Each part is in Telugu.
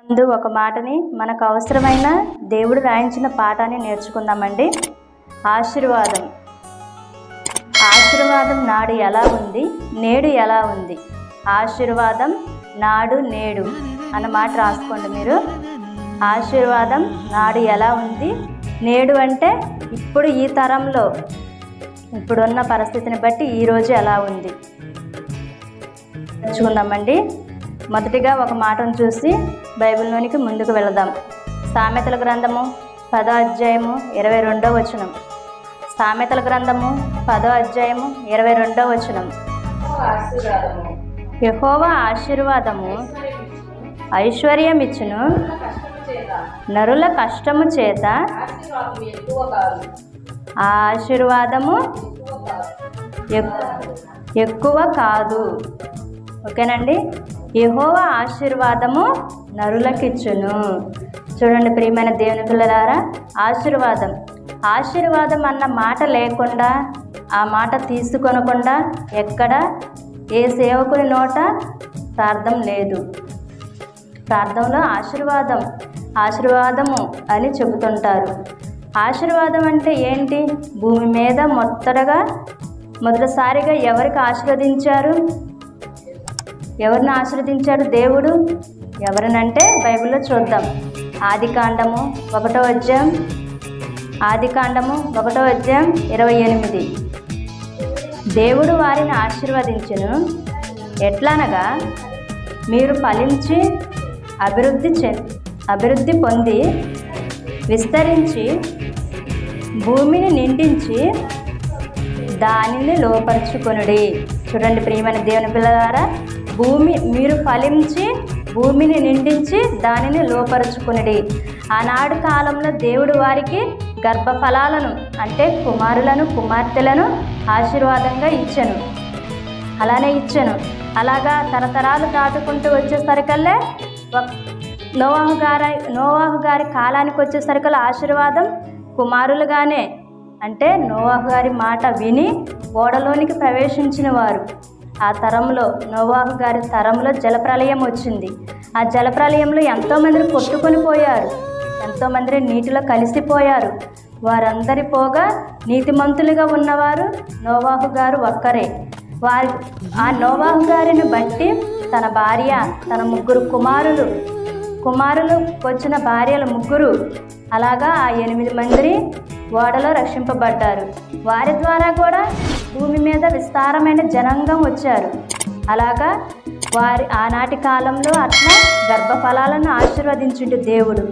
ముందు ఒక మాటని మనకు అవసరమైన దేవుడు రాయించిన పాఠాన్ని నేర్చుకుందామండి. ఆశీర్వాదం. ఆశీర్వాదం నాడు ఎలా ఉంది, నేడు ఎలా ఉంది? ఆశీర్వాదం నాడు నేడు అన్న మాట రాసుకోండి మీరు. ఆశీర్వాదం నాడు ఎలా ఉంది, నేడు అంటే ఇప్పుడు ఈ తరంలో ఇప్పుడున్న పరిస్థితిని బట్టి ఈరోజు ఎలా ఉంది నేర్చుకుందామండి. మొదటిగా ఒక మాటను చూసి బైబిల్లోనికి ముందుకు వెళదాం. సామెతల గ్రంథము 10వ అధ్యాయము 22వ వచనం. సామెతల గ్రంథము 10వ అధ్యాయము 22వ వచనం. యెహోవా ఆశీర్వాదము ఐశ్వర్యమిచ్చును, నరుల కష్టము చేత ఆ ఆశీర్వాదము ఎక్కువ కాదు. ఓకేనండి. యెహోవా ఆశీర్వాదము నరులకిచ్చును. చూడండి ప్రియమైన దేవుని పిల్లలారా, ఆశీర్వాదం అన్న మాట లేకుండా, ఆ మాట తీసుకొనకుండా ఎక్కడ ఏ సేవకుని నోట ప్రార్థన లేదు. ప్రార్థనలో ఆశీర్వాదము అని చెబుతుంటారు. ఆశీర్వాదం అంటే ఏంటి? భూమి మీద మొదటిసారిగా ఎవరికి ఆశీర్వదించారు? ఎవరిని ఆశీర్వదించాడు దేవుడు? ఎవరినంటే బైబిల్లో చూద్దాం. ఆదికాండము 1వ అధ్యాయం 28. దేవుడు వారిని ఆశీర్వదించును, ఎట్లనగా మీరు ఫలించి అభివృద్ధి పొంది విస్తరించి భూమిని నిండించి దానిని లోపరుచుకొనుడి. చూడండి ప్రియమైన దేవుని పిల్లలారా, మీరు ఫలించి భూమిని నిండించి దానిని లోపరుచుకునుడి. ఆనాడు కాలంలో దేవుడు వారికి గర్భఫలాలను అంటే కుమారులను కుమార్తెలను ఆశీర్వాదంగా ఇచ్చెను. అలాగా తరతరాలు దాటుకుంటూ వచ్చేసరికల్లా నోవాహు గారి కాలానికి వచ్చేసరికల్లా ఆశీర్వాదం కుమారులుగానే, అంటే నోవాహు గారి మాట విని ఓడలోనికి ప్రవేశించిన వారు. ఆ తరంలో నోవాహు గారి తరంలో జలప్రలయం వచ్చింది. ఆ జలప్రలయంలో ఎంతోమందిని కొట్టుకొని పోయారు, ఎంతోమంది నీటిలో కలిసిపోయారు. వారందరి పోగా నీతిమంతులుగా ఉన్నవారు నోవాహు గారు ఒక్కరే. ఆ నోవాహు గారిని బట్టి తన భార్య, తన 3 కుమారులు వచ్చిన భార్యలు 3, అలాగా ఆ 8 మందిని ఓడలో రక్షింపబడ్డారు. వారి ద్వారా కూడా భూమి మీద విస్తారమైన జనాంగం వచ్చారు. అలాగా ఆనాటి కాలంలో అట్లా గర్భఫలాలను ఆశీర్వదించుండు దేవుడు.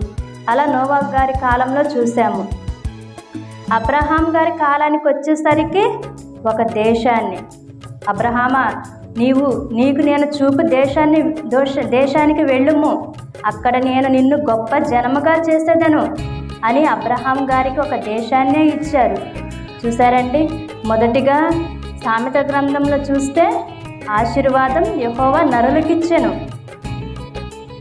అలా నోవాహు గారి కాలంలో చూసాము. అబ్రహాం గారి కాలానికి వచ్చేసరికి ఒక దేశాన్ని, అబ్రహామా నీకు నేను చూపు దేశానికి వెళ్ళుము, అక్కడ నేను నిన్ను గొప్ప జనముగా చేసేదను అని అబ్రహాం గారికి ఒక దేశాన్నే ఇచ్చారు. చూసారండి. మొదటిగా సామెత గ్రంథంలో చూస్తే ఆశీర్వాదం యెహోవా నరులకిచ్చెను.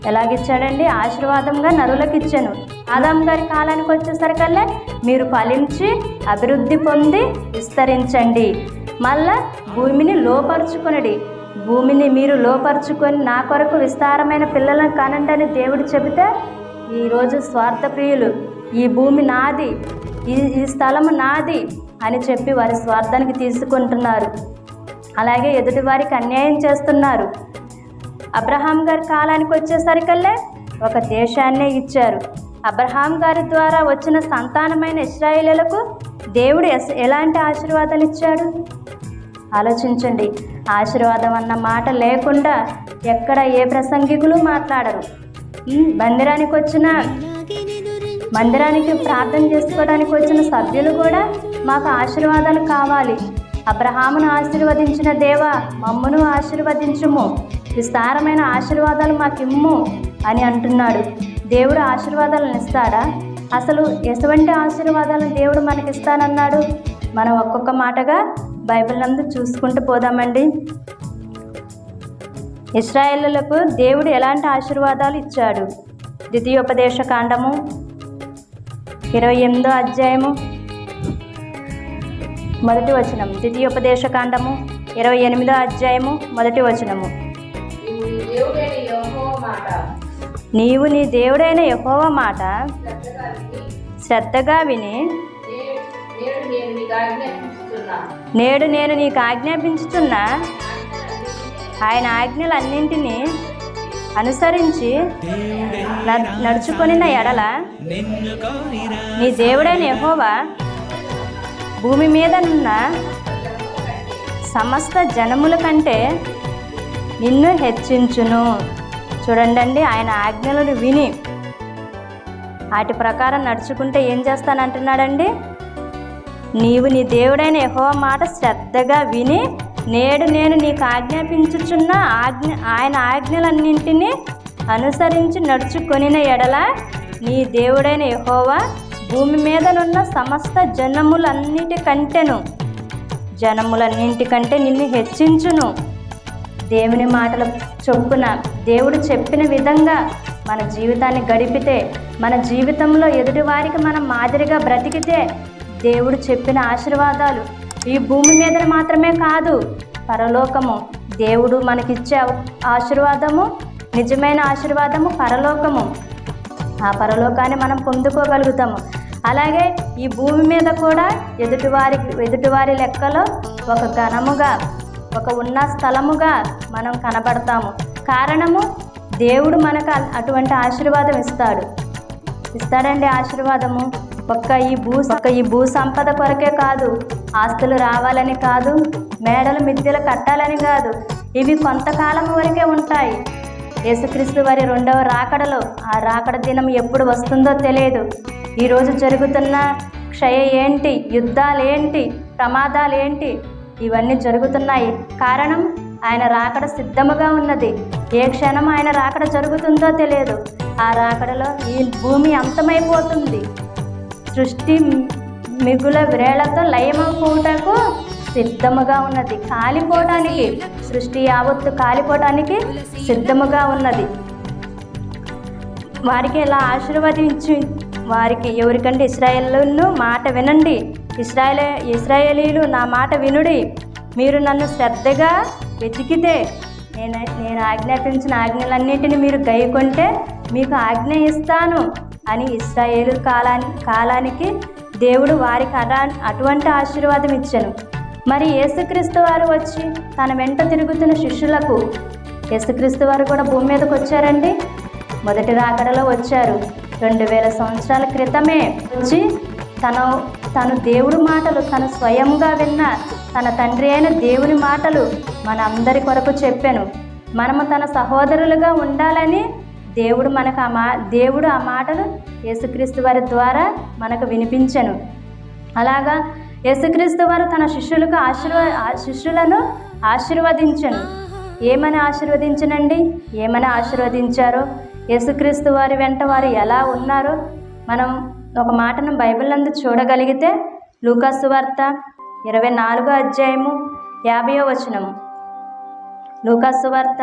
ఎలాగిచ్చాడండి? ఆశీర్వాదంగా నరులకిచ్చెను. ఆదాం గారి కాలానికి వచ్చేసరికల్లా మీరు ఫలించి అభివృద్ధి పొంది విస్తరించండి, మళ్ళా భూమిని లోపరుచుకొనుడి. భూమిని మీరు లోపరుచుకొని నా కొరకు విస్తారమైన పిల్లలను కనండి అని దేవుడు చెబితే, ఈరోజు స్వార్థప్రియులు ఈ భూమి నాది, ఈ స్థలము నాది అని చెప్పి వారి స్వార్థానికి తీసుకుంటున్నారు. అలాగే ఎదుటి వారికి అన్యాయం చేస్తున్నారు. అబ్రహాం గారి కాలానికి వచ్చేసరికల్లా ఒక దేశాన్నే ఇచ్చారు. అబ్రహాం గారి ద్వారా వచ్చిన సంతానమైన ఇశ్రాయేలీయులకు దేవుడు ఎలాంటి ఆశీర్వాదాలు ఇచ్చాడు? ఆలోచించండి. ఆశీర్వాదం అన్న మాట లేకుండా ఎక్కడ ఏ ప్రసంగికులు మాట్లాడరు. మందిరానికి ప్రార్థన చేసుకోవడానికి వచ్చిన సభ్యులు కూడా మాకు ఆశీర్వాదాలు కావాలి, అబ్రహామును ఆశీర్వదించిన దేవా మమ్మును ఆశీర్వదించుము, విస్తారమైన ఆశీర్వాదాలు మాకిమ్ము అని అంటున్నాడు. దేవుడు ఆశీర్వాదాలను ఇస్తాడా? అసలు ఎటువంటి ఆశీర్వాదాలను దేవుడు మనకిస్తానన్నాడు? మనం ఒక్కొక్క మాటగా బైబిల్ నందు చూసుకుంటూ పోదామండి. ఇశ్రాయేలులకు దేవుడు ఎలాంటి ఆశీర్వాదాలు ఇచ్చాడు? ద్వితీయోపదేశ కాండము 28వ అధ్యాయము 1వ వచనం. ద్వితీయోపదేశ కాండము 28వ అధ్యాయము 1వ వచనము. నీవు నీ దేవుడైన యెహోవా మాట శ్రద్ధగా విని నేడు నేను నీకు ఆజ్ఞాపించుతున్న ఆయన ఆజ్ఞలన్నింటినీ అనుసరించి నడుచుకొనిన ఎడల నీ దేవుడైన యెహోవా భూమి మీదనున్న సమస్త జనముల కంటే నిన్ను హెచ్చించును. చూడండి, ఆయన ఆజ్ఞలను విని వాటి ప్రకారం నడుచుకుంటే ఏం చేస్తానంటున్నాడండి? నీవు నీ దేవుడైన యెహోవా మాట శ్రద్ధగా విని నేడు నేను నీకు ఆజ్ఞాపించుచున్న ఆయన ఆజ్ఞలన్నింటినీ అనుసరించి నడుచుకొనిన ఎడల నీ దేవుడైన యెహోవా భూమి మీదనున్న సమస్త జనములన్నింటికంటే నిన్ను హెచ్చించును. దేవుని మాటల చొప్పున దేవుడు చెప్పిన విధంగా మన జీవితాన్ని గడిపితే, మన జీవితంలో ఎదుటివారికి మనం మాదిరిగా బ్రతికితే దేవుడు చెప్పిన ఆశీర్వాదాలు ఈ భూమి మీద మాత్రమే కాదు, పరలోకము, దేవుడు మనకిచ్చే ఆశీర్వాదము, నిజమైన ఆశీర్వాదము పరలోకము. ఆ పరలోకాన్ని మనం పొందుకోగలుగుతాము. అలాగే ఈ భూమి మీద కూడా ఎదుటివారి లెక్కలో ఒక ఘనముగా, ఒక ఉన్న స్థలముగా మనం కనబడతాము. కారణము, దేవుడు మనకు అటువంటి ఆశీర్వాదం ఇస్తాడండి. ఆశీర్వాదము ఒక్క ఈ భూ సంపద కొరకే కాదు, ఆస్తులు రావాలని కాదు, మేడలు మిద్దెలు కట్టాలని కాదు. ఇవి కొంతకాలం వరకే ఉంటాయి. యేసుక్రీస్తు వారి 2వ రాకడలో, ఆ రాకడ దినం ఎప్పుడు వస్తుందో తెలియదు. ఈరోజు జరుగుతున్న క్షయ ఏంటి, యుద్ధాలేంటి, ప్రమాదాలేంటి, ఇవన్నీ జరుగుతున్నాయి. కారణం, ఆయన రాకడ సిద్ధముగా ఉన్నది. ఏ క్షణం ఆయన రాకడ జరుగుతుందో తెలియదు. ఆ రాకడలో ఈ భూమి అంతమైపోతుంది. సృష్టి మిగుల వ్రేళ్లతో లయమైపోవటకు సిద్ధముగా ఉన్నది. కాలిపోవటానికి, సృష్టి యావత్తు కాలిపోవటానికి సిద్ధముగా ఉన్నది. వారికి ఇలా ఆశీర్వదించి, వారికి ఎవరికంటే ఇశ్రాయేలును మాట వినండి, ఇశ్రాయేలీలు నా మాట వినుడి, మీరు నన్ను శ్రద్ధగా వెతికితే నేను ఆజ్ఞాపించిన ఆజ్ఞలన్నింటినీ మీరు గైకొంటే మీకు ఆజ్ఞ ఇస్తాను అని ఇశ్రాయేలు కాలానికి దేవుడు వారికి అటువంటి ఆశీర్వాదం ఇచ్చాను. మరి యేసుక్రీస్తు వారు వచ్చి తన వెంట తిరుగుతున్న శిష్యులకు, యేసుక్రీస్తు వారు కూడా భూమి మీదకి వచ్చారండి. మొదటి రాకడలో వచ్చారు. 2000 సంవత్సరాల క్రితమే వచ్చి తను దేవుడి మాటలు, తను స్వయంగా విన్న తన తండ్రి అయిన దేవుని మాటలు మన అందరి కొరకు చెప్పాను. మనము తన సహోదరులుగా ఉండాలని దేవుడు ఆ మాటలు యేసుక్రీస్తు వారి ద్వారా మనకు వినిపించెను. అలాగా యేసుక్రీస్తు వారు తన శిష్యులను ఆశీర్వదించెను. ఏమని ఆశీర్వదించారో, యేసుక్రీస్తు వారి వెంట వారు ఎలా ఉన్నారో మనం ఒక మాటను బైబిల్ నందు చూడగలిగితే, లూకా సువార్త 24వ అధ్యాయము 50వ వచనము. లూకా సువార్త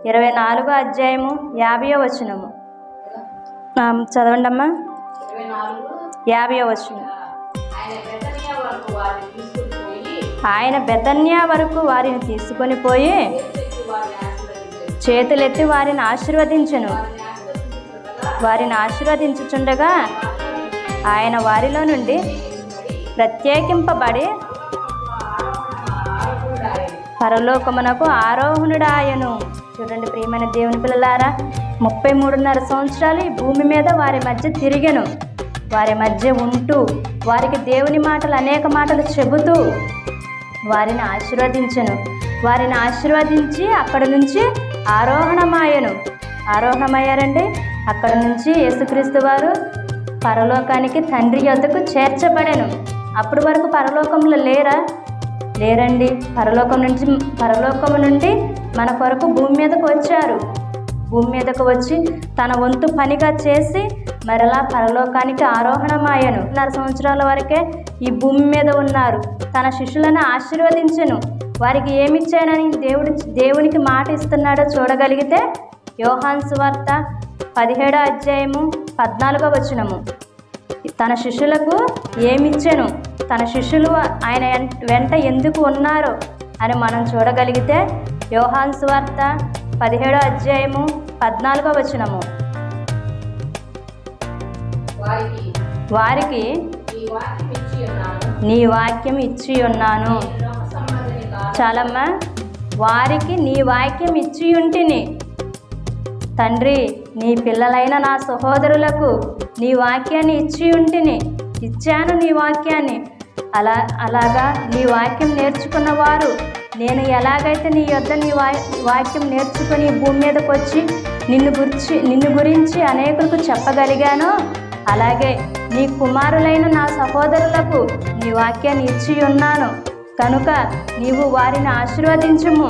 24వ అధ్యాయము 50వ వచనము చదవండి అమ్మా. 50వ వచనం. ఆయన బెతన్యా వరకు వారిని తీసుకొని పోయి చేతులెత్తి వారిని ఆశీర్వదించుచుండగా ఆయన వారిలో నుండి ప్రత్యేకింపబడి పరలోకమునకు ఆరోహణుడాయను. చూడండి ప్రియమైన దేవుని పిల్లలారా, 33.5 సంవత్సరాలు ఈ భూమి మీద వారి మధ్య తిరిగెను. వారి మధ్య ఉంటూ వారికి దేవుని మాటలు, అనేక మాటలు చెబుతూ వారిని ఆశీర్వదించి అక్కడి నుంచి ఆరోహణమయ్యారండి. అక్కడ నుంచి యేసుక్రీస్తు వారు పరలోకానికి తండ్రి యొద్దకు చేర్చబడెను. అప్పటి వరకు పరలోకంలో లేరండి. పరలోకము నుండి మన కొరకు భూమి మీదకు వచ్చారు. భూమి మీదకు వచ్చి తన వంతు పనిగా చేసి మరలా పరలోకానికి ఆరోహణమాయను. 4 సంవత్సరాల వరకే ఈ భూమి మీద ఉన్నారు. తన శిష్యులను ఆశీర్వదించెను. వారికి ఏమిచ్చానని దేవునికి మాట ఇస్తున్నాడో చూడగలిగితే, యోహాను సువార్త 17వ అధ్యాయము 14వ వచనము. తన శిష్యులకు ఏమిచ్చెను, తన శిష్యులు ఆయన వెంట ఎందుకు ఉన్నారో అని మనం చూడగలిగితే, యోహాను సువార్త 17వ అధ్యాయము 14వ వచనము. వారికి నీ వాక్యం ఇచ్చి ఉన్నాను. చాలమ్మా. వారికి నీ వాక్యం ఇచ్చి ఉంటిని. తండ్రి, నీ పిల్లలైన నా సహోదరులకు నీ వాక్యాన్ని ఇచ్చి ఉంటిని, ఇచ్చాను నీ వాక్యాన్ని. అలాగా నీ వాక్యం నేర్చుకున్న వారు, నేను ఎలాగైతే నీ యొద్ద నీ వాక్యం నేర్చుకుని భూమి మీదకి వచ్చి నిన్ను గురించి అనేకులకు చెప్పగలిగానో, అలాగే నీ కుమారులైన నా సహోదరులకు నీ వాక్యాన్ని ఇచ్చి ఉన్నాను కనుక నీవు వారిని ఆశీర్వదించుము,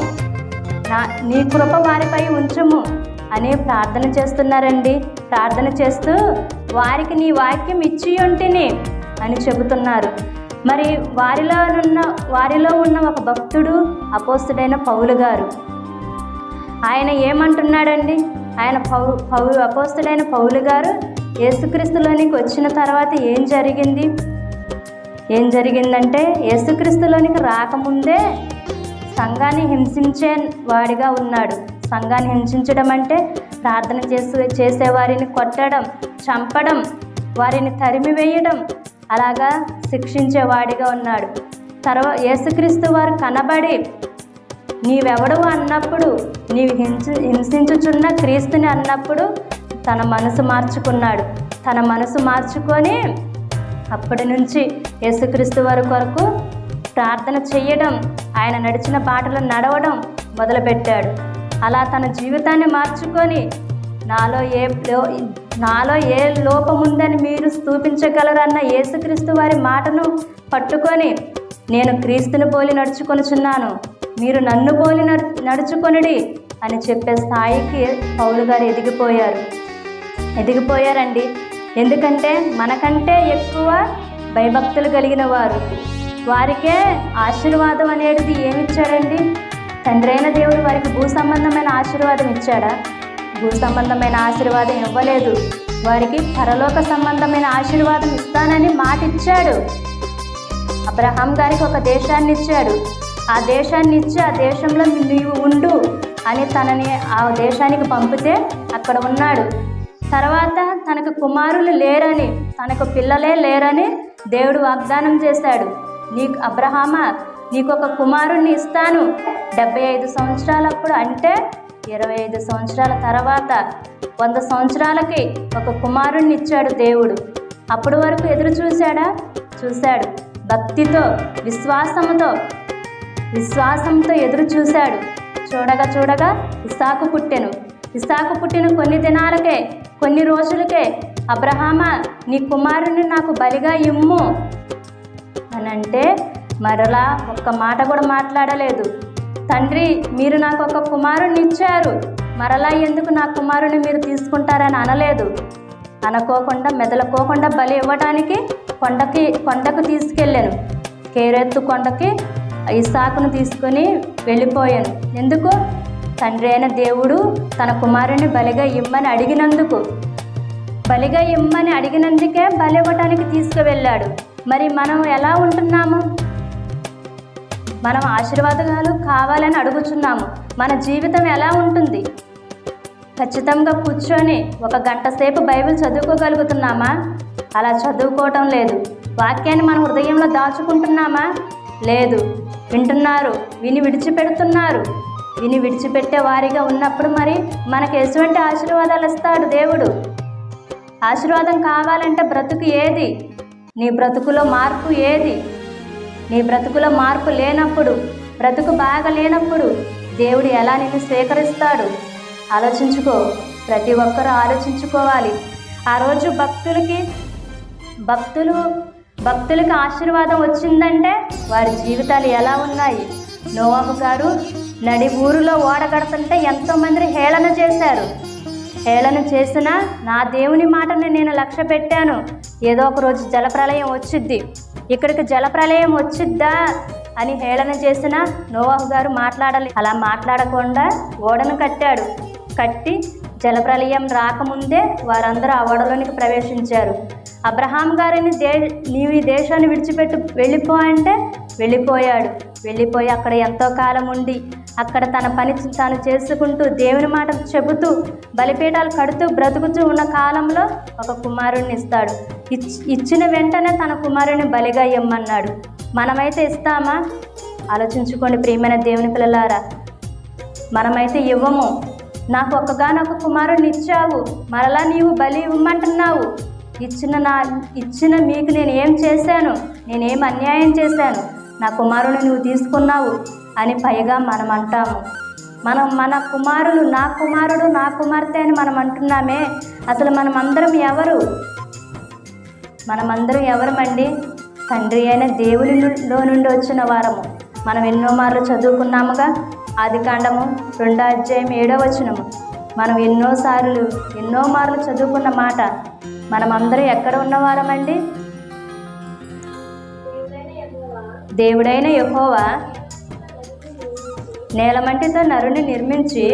నీ కృప వారిపై ఉంచుము అని ప్రార్థన చేస్తున్నారండి. ప్రార్థన చేస్తూ వారికి నీ వాక్యం ఇచ్చి ఉంటిని అని చెబుతున్నారు. మరి వారిలో ఉన్న ఒక భక్తుడు అపోస్తుడైన పౌలు గారు. ఆయన ఏమంటున్నాడండి? ఆయన అపోస్తుడైన పౌలు గారు యేసుక్రీస్తులోనికి వచ్చిన తర్వాత ఏం జరిగిందంటే, యేసుక్రీస్తులోనికి రాకముందే సంఘాన్ని హింసించే వాడిగా ఉన్నాడు. సంఘాన్ని హింసించడం అంటే ప్రార్థన చేసేవారిని కొట్టడం, చంపడం, వారిని తరిమివేయడం, అలాగా శిక్షించేవాడిగా ఉన్నాడు. తర్వాత యేసుక్రీస్తు వారు కనబడి నీవెవడవు అన్నప్పుడు, నీవు హింసించుచున్న క్రీస్తుని అన్నప్పుడు తన మనసు మార్చుకున్నాడు. తన మనసు మార్చుకొని అప్పటి నుంచి యేసుక్రీస్తు వారి కొరకు ప్రార్థన చేయడం, ఆయన నడిచిన బాటలో నడవడం మొదలుపెట్టాడు. అలా తన జీవితాన్ని మార్చుకొని నాలో ఏ లోపం ఉందని మీరు స్థూపించగలరన్న యేసుక్రీస్తు వారి మాటను పట్టుకొని, నేను క్రీస్తుని పోలి నడుచుకొనుచున్నాను, మీరు నన్ను పోలి నడుచుకొనుడి అని చెప్పే స్థాయికి పౌలు గారు ఎదిగిపోయారండి. ఎందుకంటే మనకంటే ఎక్కువ భయభక్తులు కలిగిన వారు, వారికే ఆశీర్వాదం అనేది ఏమిచ్చాడండి? తండ్రి అయిన దేవుడు వారికి భూ సంబంధమైన ఆశీర్వాదం ఇచ్చాడా? భూ సంబంధమైన ఆశీర్వాదం ఇవ్వలేదు. వారికి పరలోక సంబంధమైన ఆశీర్వాదం ఇస్తానని మాట ఇచ్చాడు. అబ్రహాం గారికి ఒక దేశాన్ని ఇచ్చాడు. ఆ దేశాన్ని ఇచ్చి ఆ దేశంలో నీవు ఉండు అని తనని ఆ దేశానికి పంపితే అక్కడ ఉన్నాడు. తర్వాత తనకు కుమారులు లేరని, తనకు పిల్లలే లేరని దేవుడు వాగ్దానం చేశాడు. అబ్రహామా, నీకు ఒక కుమారుణ్ణి ఇస్తాను. 75 సంవత్సరాలప్పుడు, అంటే 25 సంవత్సరాల తర్వాత 100 సంవత్సరాలకి ఒక కుమారుణ్ణి ఇచ్చాడు దేవుడు. అప్పటి వరకు ఎదురు చూశాడు. భక్తితో విశ్వాసంతో ఎదురు చూశాడు. చూడగా ఇస్సాకు పుట్టిన కొన్ని దినాలకే, కొన్ని రోజులకే, అబ్రహామా, నీ కుమారుని నాకు బలిగా ఇమ్ము అని అంటే మరలా ఒక్క మాట కూడా మాట్లాడలేదు. తండ్రి, మీరు నాకు ఒక కుమారుని ఇచ్చారు, మరలా ఎందుకు నా కుమారుని మీరు తీసుకుంటారని అనలేదు. అనుకోకుండా మెదలుకోకుండా బలి ఇవ్వడానికి కొండకు తీసుకెళ్ళాను. కేరెత్తు కొండకి ఇస్సాకును తీసుకొని వెళ్ళిపోయాను. ఎందుకు? తండ్రి అయిన దేవుడు తన కుమారుని బలిగా ఇమ్మని అడిగినందుకే బలి ఇవ్వటానికి తీసుకువెళ్ళాడు. మరి మనం ఎలా ఉంటున్నాము? మనం ఆశీర్వాదాలు కావాలని అడుగుచున్నాము. మన జీవితం ఎలా ఉంటుంది? ఖచ్చితంగా కూర్చొని 1 గంట సేపు బైబిల్ చదువుకోగలుగుతున్నామా? అలా చదువుకోవటం లేదు. వాక్యాన్ని మన హృదయంలో దాచుకుంటున్నామా? లేదు. విని విడిచిపెట్టే వారిగా ఉన్నప్పుడు మరి మనకు ఎటువంటి ఆశీర్వాదాలు ఇస్తాడు దేవుడు? ఆశీర్వాదం కావాలంటే బ్రతుకు ఏది? నీ బ్రతుకులో మార్పు ఏది? నీ బ్రతుకులో మార్పు లేనప్పుడు, బ్రతుకు బాగా లేనప్పుడు దేవుడు ఎలా నిన్ను స్వీకరిస్తాడు? ఆలోచించుకో. ప్రతి ఒక్కరూ ఆలోచించుకోవాలి. ఆ రోజు భక్తులకి ఆశీర్వాదం వచ్చిందంటే వారి జీవితాలు ఎలా ఉన్నాయి? నోవాహు గారు నడి ఊరిలో ఓడగడుతుంటే ఎంతోమంది హేళన చేశారు. హేళన చేసినా నా దేవుని మాటని నేను లక్ష్య పెట్టాను. ఏదో ఒక రోజు జలప్రలయం వచ్చిద్ది, ఇక్కడికి జలప్రలయం వచ్చిద్దా అని హేళన చేసిన నోవాహు గారు మాట్లాడలేదు. అలా మాట్లాడకుండా ఓడను కట్టి జలప్రలయం రాకముందే వారందరూ ఆ ఓడలోనికి ప్రవేశించారు. అబ్రహాం గారిని నీవు ఈ దేశాన్ని విడిచిపెట్టి వెళ్ళిపో అంటే వెళ్ళిపోయి అక్కడ ఎంతో కాలం ఉండి అక్కడ తన పని తాను చేసుకుంటూ దేవుని మాట చెబుతూ బలిపీఠాలు కడుతూ బ్రతుకుతూ ఉన్న కాలంలో ఒక కుమారుణ్ణి ఇస్తాడు. ఇచ్చిన వెంటనే తన కుమారుని బలిగా ఇమ్మన్నాడు. మనమైతే ఇస్తామా? ఆలోచించుకోండి ప్రియమైన దేవుని పిల్లలారా. మనమైతే ఇవ్వము. నాకు ఒక్కగానొక్క కుమారుని ఇచ్చావు, మరలా నీవు బలి ఇవ్వమంటున్నావు. ఇచ్చిన మీకు నేను ఏం చేశాను? నేనేం అన్యాయం చేశాను? నా కుమారుని నువ్వు తీసుకున్నావు అని పైగా మనం అంటాము. మన కుమారులు, నా కుమారుడు, నా కుమార్తె అని మనం అంటున్నామే. అసలు మనమందరం ఎవరు? మనమందరం ఎవరమండి? తండ్రి అయిన దేవునిలో నుండి వచ్చిన వారము. మనం ఎన్నో మార్లు చదువుకున్నాముగా. ఆదికాండము 2వ అధ్యాయం 7వ వచనము. మనం ఎన్నో మార్లు చదువుకున్న మాట. మనమందరం ఎక్కడ ఉన్నవారమండి? దేవుడైన యెహోవా నేలమంటితో నరుని నిర్మించి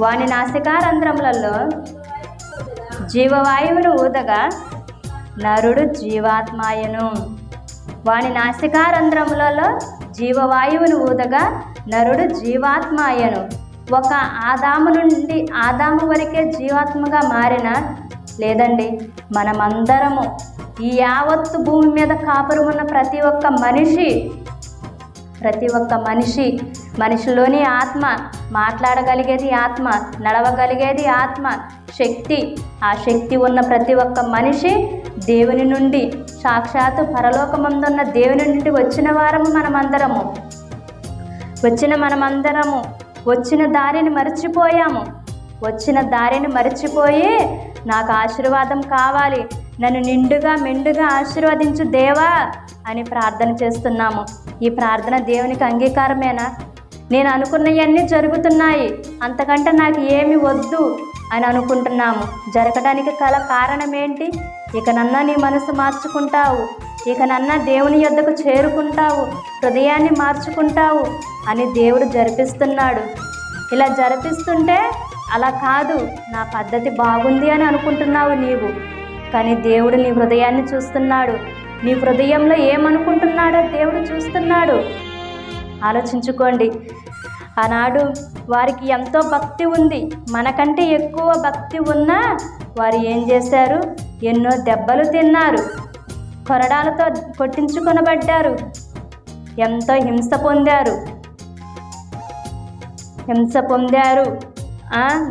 వాని నాసికారంధ్రములలో జీవవాయువును ఊదగా నరుడు జీవాత్మాయను. వాని నాసికారంధ్రములలో జీవవాయువును ఊదగా నరుడు జీవాత్మాయను. ఒక ఆదాము వరకే జీవాత్మగా మారిన లేదండి, మనమందరము ఈ యావత్తు భూమి మీద కాపురమున్న ప్రతి ఒక్క మనిషిలోని ఆత్మ, మాట్లాడగలిగేది ఆత్మ, నడవగలిగేది ఆత్మ, శక్తి. ఆ శక్తి ఉన్న ప్రతి ఒక్క మనిషి దేవుని నుండి, సాక్షాత్తు పరలోకమందున్న దేవుని నుండి వచ్చిన వారము మనమందరము. వచ్చిన దారిని మర్చిపోయి నాకు ఆశీర్వాదం కావాలి, నన్ను నిండుగా మెండుగా ఆశీర్వదించు దేవా అని ప్రార్థన చేస్తున్నాము. ఈ ప్రార్థన దేవునికి అంగీకారమేనా? నేను అనుకున్నవన్నీ జరుగుతున్నాయి, అంతకంటే నాకు ఏమి వద్దు అని అనుకుంటున్నాము. జరగడానికి గల కారణం ఏంటి? ఇకనన్నా నీ మనసు మార్చుకుంటావు, ఇకనన్నా దేవుని యొద్దకు చేరుకుంటావు, హృదయాన్ని మార్చుకుంటావు అని దేవుడు జరిపిస్తున్నాడు. ఇలా జరిపిస్తుంటే అలా కాదు, నా పద్ధతి బాగుంది అని అనుకుంటున్నావు నీవు. కానీ దేవుడు నీ హృదయాన్ని చూస్తున్నాడు. నీ హృదయంలో ఏమనుకుంటున్నాడో దేవుడు చూస్తున్నాడు. ఆలోచించుకోండి. ఆనాడు వారికి ఎంతో భక్తి ఉంది. మనకంటే ఎక్కువ భక్తి ఉన్నా వారు ఏం చేశారు? ఎన్నో దెబ్బలు తిన్నారు, కొరడాలతో కొట్టించుకొనబడ్డారు, ఎంతో హింస పొందారు,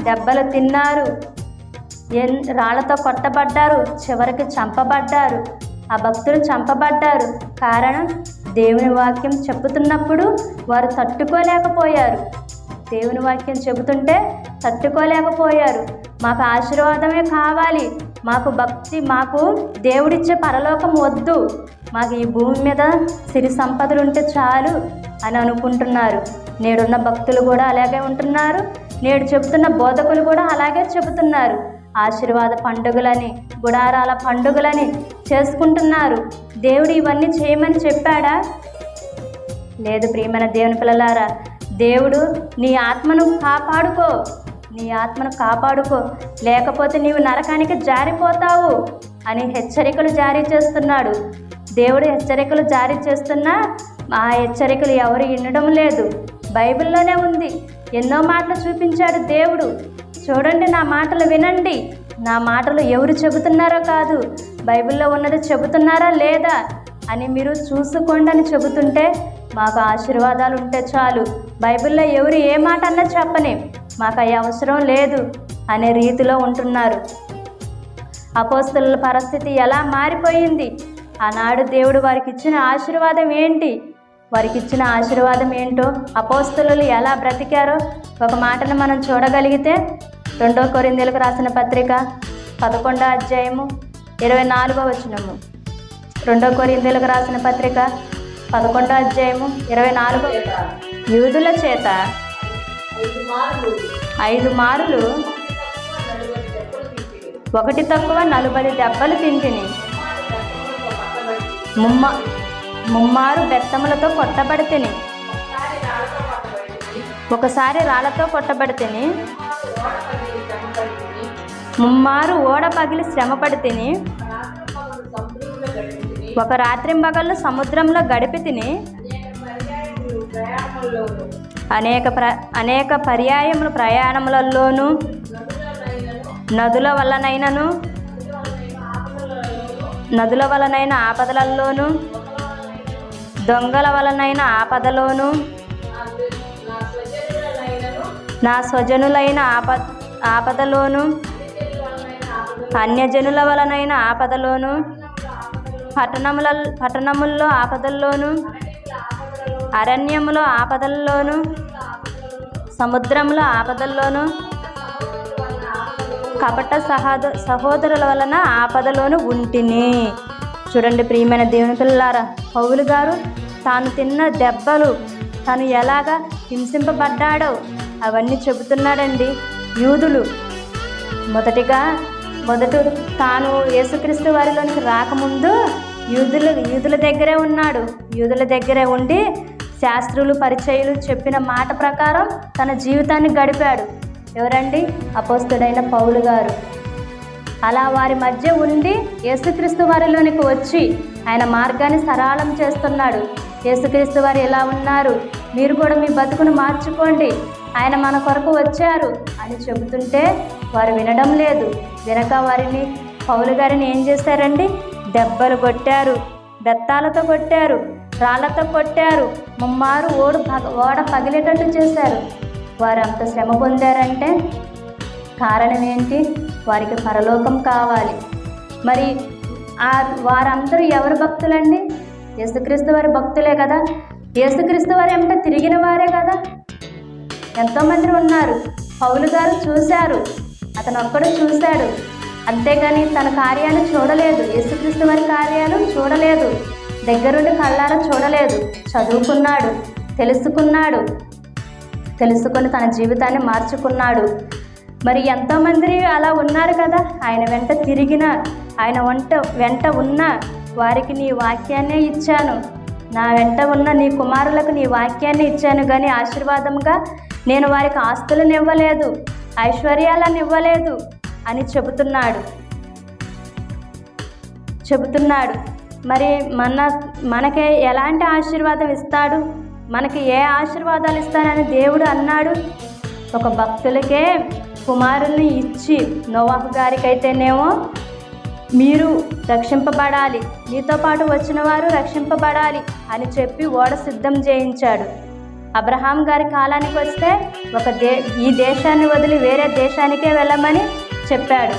దెబ్బలు తిన్నారు, రాళ్లతో కొట్టబడ్డారు, చివరికి చంపబడ్డారు. ఆ భక్తులు చంపబడ్డారు. కారణం, దేవుని వాక్యం చెబుతున్నప్పుడు వారు తట్టుకోలేకపోయారు. దేవుని వాక్యం చెబుతుంటే తట్టుకోలేకపోయారు. మాకు ఆశీర్వాదమే కావాలి, మాకు భక్తి, మాకు దేవుడిచ్చే పరలోకం వద్దు, మాకు ఈ భూమి మీద సిరి సంపదలు ఉంటే చాలు అని అనుకుంటున్నారు. నేడున్న భక్తులు కూడా అలాగే ఉంటున్నారు. నేడు చెబుతున్న బోధకులు కూడా అలాగే చెబుతున్నారు. ఆశీర్వాద పండుగలని, గుడారాల పండుగలని చేసుకుంటున్నారు. దేవుడు ఇవన్నీ చేయమని చెప్పాడా? లేదు ప్రియమైన దేవుని పిల్లలారా. దేవుడు నీ ఆత్మను కాపాడుకో, లేకపోతే నీవు నరకానికి జారిపోతావు అని హెచ్చరికలు జారీ చేస్తున్నాడు. దేవుడు హెచ్చరికలు జారీ చేస్తున్నా ఆ హెచ్చరికలు ఎవరు వినడం లేదు. బైబిల్లోనే ఉంది. ఎన్నో మాటలు చూపించాడు దేవుడు. చూడండి, నా మాటలు వినండి. నా మాటలు ఎవరు చెబుతున్నారో కాదు, బైబిల్లో ఉన్నది చెబుతున్నారా లేదా అని మీరు చూసుకోండి అని చెబుతుంటే మాకు ఆశీర్వాదాలు ఉంటే చాలు. బైబిల్లో ఎవరు ఏ మాట అన్నా చెప్పని, మాకు అవి అవసరం లేదు అనే రీతిలో ఉంటున్నారు. అపోస్తలుల పరిస్థితి ఎలా మారిపోయింది? ఆనాడు దేవుడు వారికి ఇచ్చిన ఆశీర్వాదం ఏంటి? వారికి ఇచ్చిన ఆశీర్వాదం ఏంటో, అపోస్తలులు ఎలా బ్రతికారో ఒక మాటను మనం చూడగలిగితే 2 కొరింథీయులకు రాసిన పత్రిక 11వ అధ్యాయము 24వ వచనము. 2 కొరింథీయులకు రాసిన పత్రిక 11వ అధ్యాయము 24వ. యూదుల చేత 5 మారులు 1 తక్కువ 40 దెబ్బలు తింటిని. ముమ్మారు బెత్తములతో కొట్టబడితిని. ఒకసారి రాళ్లతో కొట్టబడితిని. ముమ్మారు ఓడ పగిలి శ్రమ పడితిని. ఒక రాత్రింబగళ్ళు సముద్రంలో గడిపి తిని. అనేక పర్యాయములు ప్రయాణములలోనూ, నదుల వల్లనైనను, నదుల వలనైన ఆపదలలోను, దొంగల వలనైన ఆపదలోను, నా స్వజనులైన ఆపదలోను, అన్యజనుల వలనైన ఆపదలోను, పట్టణముల్లో ఆపదల్లోను, అరణ్యములో ఆపదల్లోను, సముద్రంలో ఆపదల్లోను, కపట సహోదరుల వలన ఆపదలోను ఉంటిని. చూడండి ప్రియమైన దేవుని పిల్లలారా, పౌలు గారు తాను తిన్న దెబ్బలు, తను ఎలాగా హింసింపబడ్డాడో అవన్నీ చెబుతున్నాడండి. యూదులు మొదట తాను యేసుక్రీస్తు వారిలోనికి రాకముందు యూదుల దగ్గరే ఉన్నాడు. యూదుల దగ్గరే ఉండి శాస్త్రులు పరిచయులు చెప్పిన మాట ప్రకారం తన జీవితాన్ని గడిపాడు. ఎవరండి? అపోస్తలుడైన పౌలు గారు. అలా వారి మధ్య ఉండి యేసుక్రీస్తు వారిలోనికి వచ్చి ఆయన మార్గాన్ని సరళం చేస్తున్నాడు. యేసుక్రీస్తు వారు ఎలా ఉన్నారు, మీరు కూడా మీ బతుకును మార్చుకోండి, ఆయన మన కొరకు వచ్చారు అని చెబుతుంటే వారు వినడం లేదు. వినక వారిని, పౌలు గారిని ఏం చేశారండి? దెబ్బలు కొట్టారు, బెత్తాలతో కొట్టారు, రాళ్లతో కొట్టారు, ముమ్మారు ఓడ పగిలేటట్టు చేశారు. వారు అంత శ్రమ పొందారంటే కారణం ఏంటి? వారికి పరలోకం కావాలి. మరి వారందరూ ఎవరు భక్తులండి? యేసుక్రీస్తు వారి భక్తులే కదా. యేసుక్రీస్తు వారి ఏమిటో తిరిగిన వారే కదా. ఎంతోమంది ఉన్నారు. పౌలు గారు చూశారు, అతను ఒక్కడు చూశాడు, అంతేగాని తన కార్యాలు చూడలేదు. యేసుక్రీస్తు వారి కార్యాలు చూడలేదు, దగ్గరుండి కళ్ళారా చూడలేదు. చదువుకున్నాడు, తెలుసుకొని తన జీవితాన్ని మార్చుకున్నాడు. మరి ఎంతోమంది అలా ఉన్నారు కదా. ఆయన వెంట తిరిగిన, ఆయన వెంట ఉన్న వారికి నీ వాక్యాన్నే ఇచ్చాను, నా వెంట ఉన్న నీ కుమారులకు నీ వాక్యాన్ని ఇచ్చాను, కానీ ఆశీర్వాదంగా నేను వారికి ఆస్తులను ఇవ్వలేదు, ఐశ్వర్యాలను ఇవ్వలేదు అని చెబుతున్నాడు. మరి మనకి ఎలాంటి ఆశీర్వాదం ఇస్తాడు? మనకి ఏ ఆశీర్వాదాలు ఇస్తానని దేవుడు అన్నాడు? ఒక భక్తులకే కుమారుల్ని ఇచ్చి, నోవాహు గారికైతేనేమో మీరు రక్షింపబడాలి, మీతో పాటు వచ్చిన వారు రక్షింపబడాలి అని చెప్పి ఓడ సిద్ధం చేయించాడు. అబ్రహాం గారి కాలానికి వస్తే ఈ దేశాన్ని వదిలి వేరే దేశానికే వెళ్ళమని చెప్పాడు.